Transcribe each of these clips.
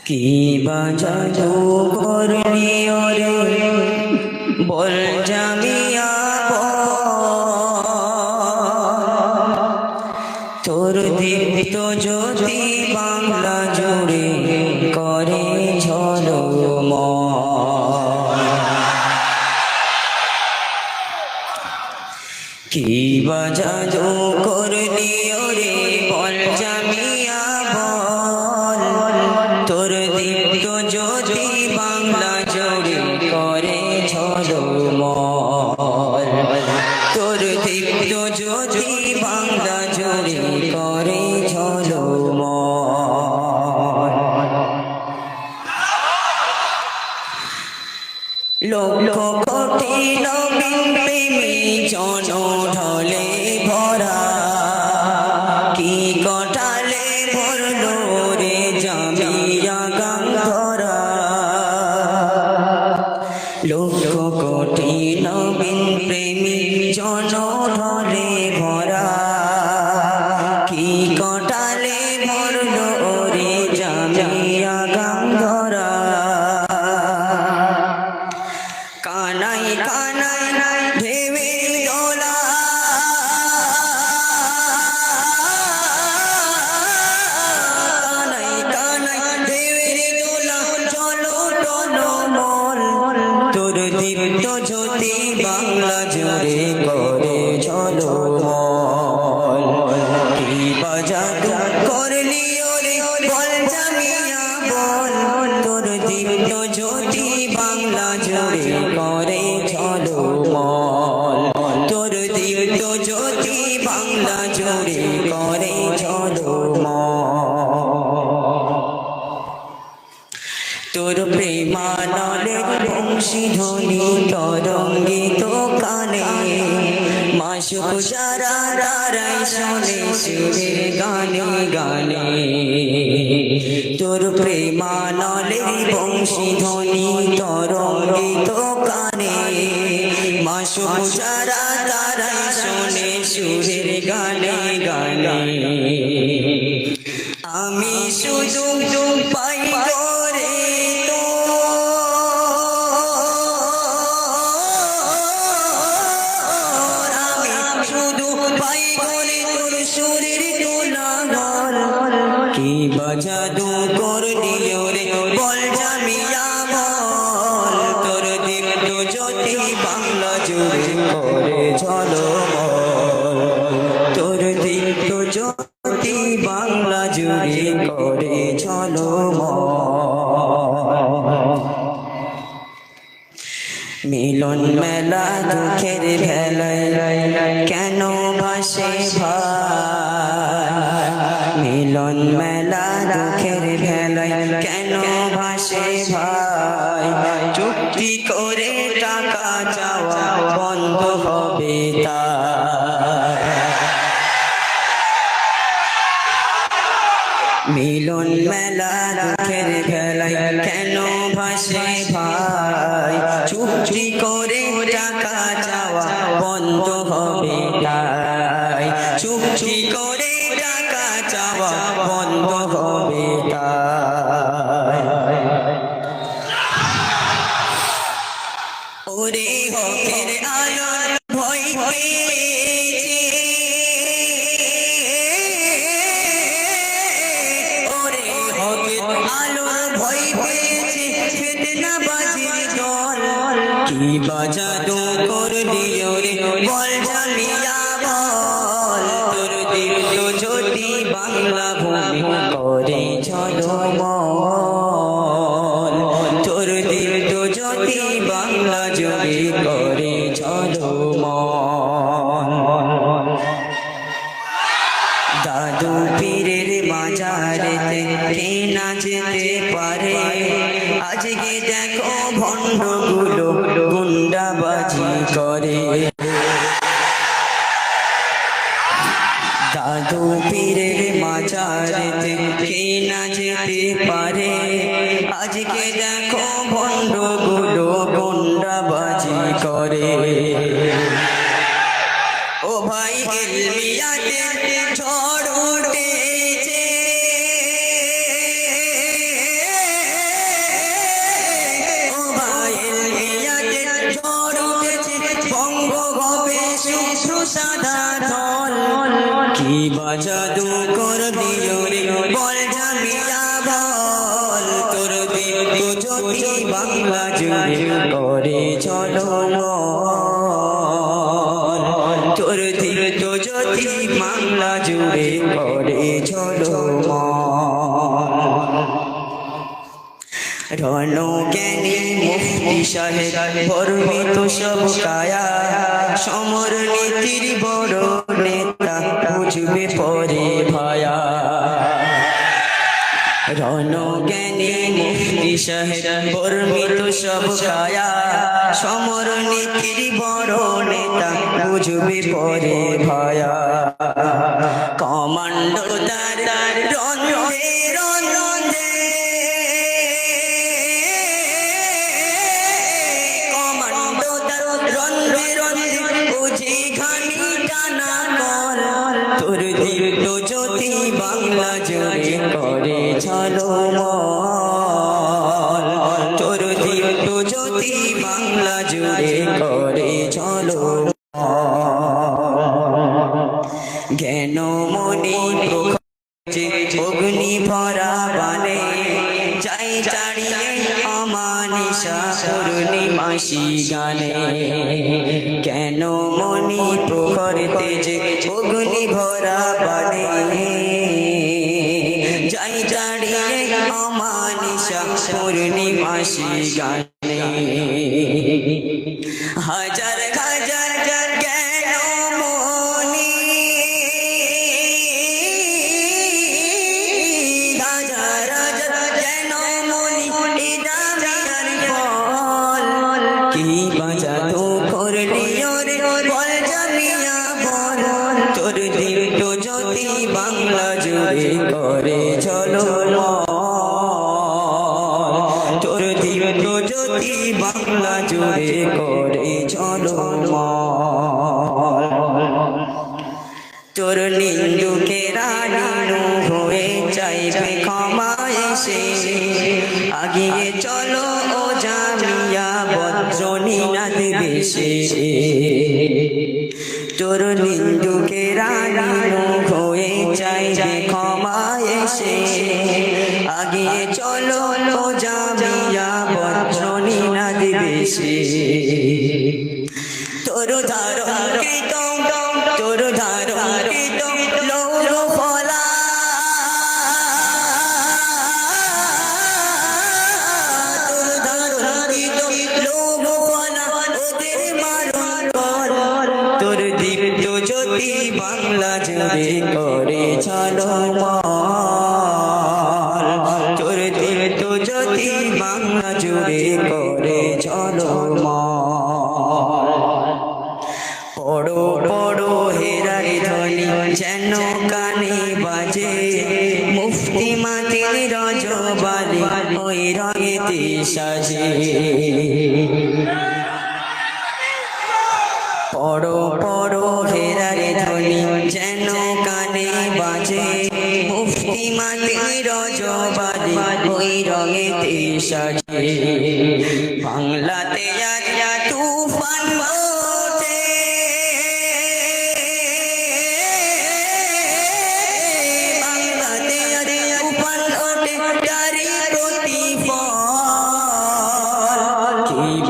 কি বাজাদু করলি ওরে বল জামিয়া তোর দীপ্ত জ্যোতি বাংলা জুড়ে করে ঝলমল। কি বাজাদু করলি ওরে বল জামিয়া বল তোর দীপ্ত জ্যোতি বাংলা জুড়ে করে ঝলমল। তোর দীপ্ত জ্যোতি বাংলা জুড়ে করে ঝলমল। লক্ষ কোটি নবীন প্রেমী জনঢলে ভরা কি কটালে ভরলো রে জামিয়া গান্ধরা। লক্ষ কোটি নবীন প্রেমী জনঢলে ভরা কি কটালে ভরলো রে জামিয়া গান্ধরা। কানাই কানাই ঢেবে দোলা কানাই কানাই ঢেবে দোলা চলো চলো মল। তোর দীপ্ত জ্যোতি বাংলা জুড়ে করে ঝলমল। কি বাজাদু করলি ওরে বল জামিয়া বল তোর দীপ্ত জ্যোতি বাংলা জুড়ে করে ঝলমল। তোর দীপ্ত জ্যোতি বাংলা জুড়ে করে ঝলমল। তোর প্রেমানলের বংশীধ্বনি তরঙ্গিত কানে মাসুক যারা তারাই শোনে সুরের গানে গানে। তোর প্রেমানলের বংশীধ্বনি তরঙ্গিত কানে মাসুক যারা তারাই শোনে সুরের গানে গানে। আমি শুধু পাই করে তো আমি শুধু পাই করে তোর সুরের কোলাহল। কি বাজাদু করলি ওরে বল জামিয়া বল তোর দীপ্ত জ্যোতি বাংলা জুড়ে করে ঝলমল। তোর দীপ্ত জ্যোতি বাংলা জুড়ে করে ঝলমল। মিলন মেলা দুঃখের ভেলায় কেন ভাসে ভাই। মিলন মেলা দুঃখের ভেলায় কেন ভাসে ভাই। চুক্তি করে টাকা চাওয়া বন্ধ হবে তাই। মিলন মেলা দুঃখের ভেলায় কেন ভাসে ভাই। চুক্তি করে টাকা চাওয়া বন্ধ হবে তাই। চুক্তি করে টাকা চাওয়া বন্ধ হবে তাই। ওরে হকের আলোর ভয় পেয়েছে আলোর ভয় পেয়েছে ফিতনাবাজির দল। কি বাজাদু করলি ওরে বল জামিয়া বল তোর দীপ্ত জ্যোতি বাংলা ভূমি করে ঝলমল। তোর দীপ্ত জ্যোতি বাংলা জুড়ে করে ঝলমল। দাদু পীরের মাজারেতে কে না যেতে পারে আজকে দেখো ভণ্ডগুলো গুন্ডাবাজি করে। দাদু পীরের মাজারেতে কে না যেতে পারে আজকে দেখো ভণ্ডগুলো গুন্ডাবাজি করে। ও ভাই ইলমিয়াতে ঝড় উঠেছে ধরাধল কি বাজাদু কর দিও রে বল জামিয়া বল তোর দীপ্ত জ্যোতি বাংলা জুড়ে করে ঝলমল তোর দীপ্ত জ্যোতি বাংলা জুড়ে করে ঝলমল রণ জ্ঞানী মুফতি সাহেব বর্ণিত সব কায়া সমর নীতির বড় নেতা বুঝবে পরে ভায়া রণ জ্ঞানী মুফতি সাহেব বর্ণিত সব কায়া সমর নীতির বড় নেতা বুঝবে পরে ভায়া কমান্ডো তার রণে রণে তোর দীপ্ত জ্যোতি বাংলা জুড়ে করে ঝলমল তোর দীপ্ত জ্যোতি বাংলা জুড়ে করে ঝলমল জ্ঞান মনি অগ্নি ভরা বানে যাই চাড়িয়ে অমানিসা পূর্ণিমাসি গানে কেন মনি প্রখর তেজে অগ্নি ভরা বানে যাই চাড়িয়ে অমানিসা পূর্ণিমাসি গানে হাজার হাজার জ্ঞান মনি হাজার হাজার জ্ঞান মনি কি বাজাদু করলিও রে বল জামিয়া বল তোর দীপ্ত জ্যোতি বাংলা জুড়ে করে ঝলমল তোর দীপ্ত জ্যোতি বাংলা জুড়ে করে ঝলমল তোর নিন্দুকেরা নিন্দু হয়ে চাইবে ক্ষমা এসে আগিয়ে চলো ও জামিয়া বজ্রনীনাদ বেশে তোর নিন্দুকেরা নিন্দু হয়ে চাইবে ক্ষমা এসে আগিয়ে চলো ও জামিয়া বজ্রনীনাদ বেশে তোর ধারণ কৃত তোর ধারণ কৃত লৌহ ফলা তোর ধারণ কৃত লৌহ ফলা ওদের মারণ কর তোর দীপ্ত জ্যোতি বাংলা জুড়ে করে ঝলমল তোর দীপ্ত জ্যোতি বাংলা জুড়ে করে ঝলমল পড়ো পড়ো হেরার ধ্বনি যেন কানে বাজে মুফতি মাতির রজবালি ওই রঙেতে সাজে পড়ো পড়ো হেরার ধ্বনি যেন কানে বাজে মুফতি মাতির রজবালি ওই রঙেতে সাজে বাংলাতে তুফান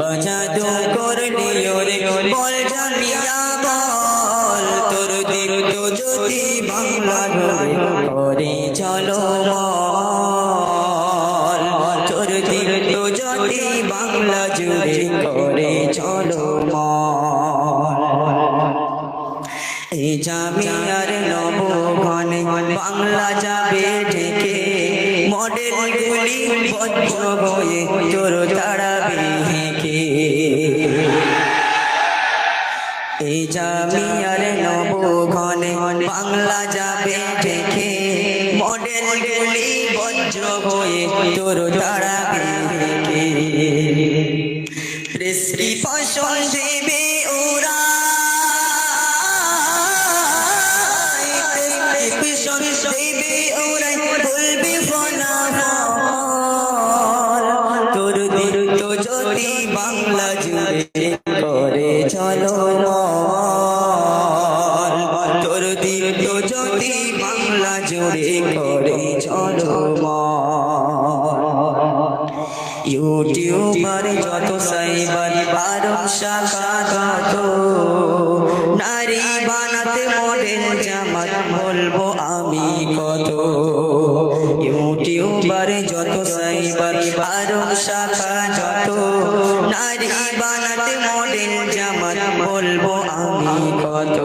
বাজাদু করলিও রে বল জামিয়া বল তোর দীপ্ত জ্যোতি বাংলা করে ঝলমল তোর দীপ্ত জ্যোতি বাংলা জুড়ে করে ঝলমল এই জামিয়ার নবঘনে বাংলা যাবে ঢেকে মডেল গুলি বজ্র বয়ে তোর তাড়াবে হেঁকে এই জামিয়ার নবঘনে বাংলা যাবে ঢেকে মডেল গুলি বজ্র বয়ে তোর তাড়াবে হেঁকে শ্রী ফসল দেবে ওরা তোর দীপ্ত জ্যোতি বাংলা জুড়ে করে ঝলমল তোর দীপ্ত জ্যোতি বাংলা জুড়ে করে ঝলমল ইউটিউবার যত সাইবার বারো শাখা যত নারী বানাতে মডেল জামাত বলবো আমি কত ইউটিউবার যত সাইবার বারো শাখা যত নারী বানাতে মডেল জামাত বলবো আমি কত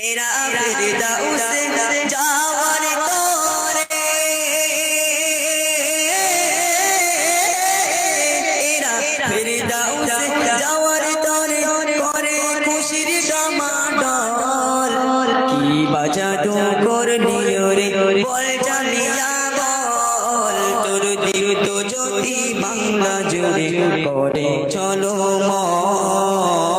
এরা ফেরদাউসে যাওয়ার তরে এরা ফেরদাউসে যাওয়ার তরে করে খুশির ডামাডোল কি বাজাদু করলি রে বল জানিয়া বল তোর দীপ্ত জ্যোতি বাংলা জুড়ে করে চলো মল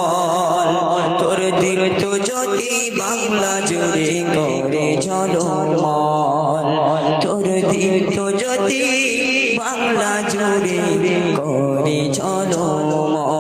তোর দীপ্ত জ্যোতি বাংলা জুড়ে করে ঝলমল তোর দীপ্ত জ্যোতি বাংলা জুড়ে করে ঝলমল